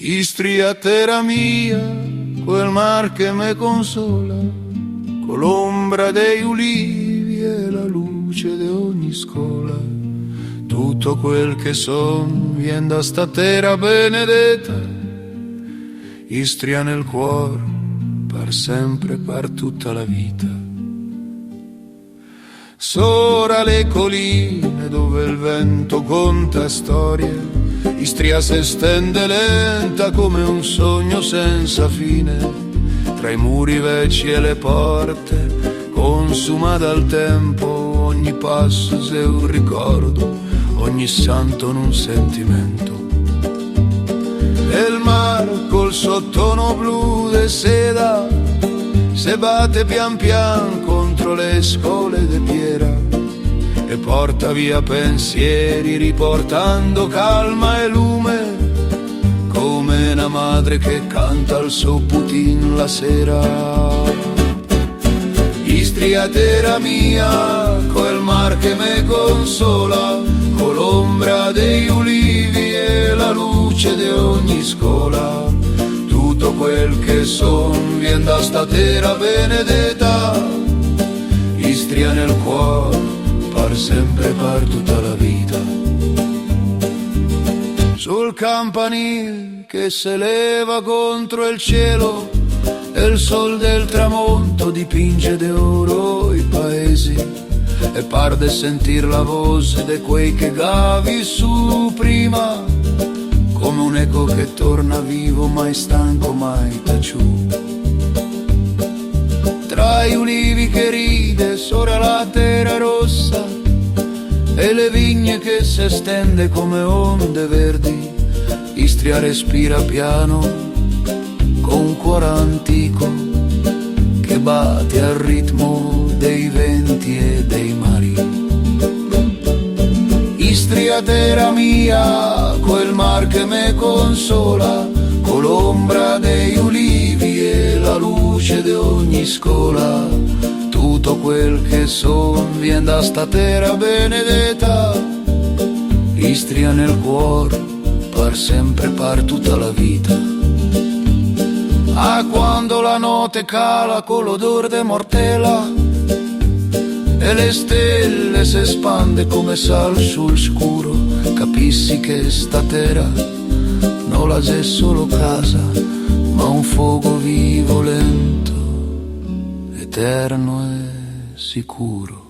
Istria terra mia, quel mar che me consola, con l'ombra dei ulivi e la luce di ogni scuola. Tutto quel che son vien da sta terra benedetta, Istria nel cuore, per sempre, per tutta la vita. Sora le colline dove il vento conta storie, Istria si stende lenta come un sogno senza fine, tra i muri vecchi e le porte, consuma dal tempo, ogni passo è un ricordo, ogni santo in un sentimento. E il mar col sottono blu de seda se batte pian pian contro le scole de Piera e porta via pensieri riportando calma e lume, come una madre che canta al suo Putin la sera. Istria terra mia, quel mar che me consola, con l'ombra dei ulivi e la luce di ogni scuola. Tutto quel che son vien da sta terra benedetta, Istria nel cuore, per sempre, per tutta la vita. Sul campanile che se leva contro il cielo e il sol del tramonto dipinge d'oro i paesi e par de sentir la voce de quei che gavi su prima, come un eco che torna vivo, mai stanco, mai taciù. Tra gli ulivi che ride sopra la terra rossa e le vigne che si stende come onde verdi, Istria respira piano con un cuore antico che batte al ritmo dei venti e dei mari. Istria terra mia, quel mar che me consola, con l'ombra dei ulivi e la luce di ogni scuola. Tutto quel che son vien da sta terra benedetta, Istria nel cuore, per sempre, per tutta la vita. Ah, quando la notte cala con l'odore de mortela e le stelle si espande come sal sul scuro, capissi che sta terra non la c'è solo casa, ma un fuoco vivo, lento, eterno e sicuro.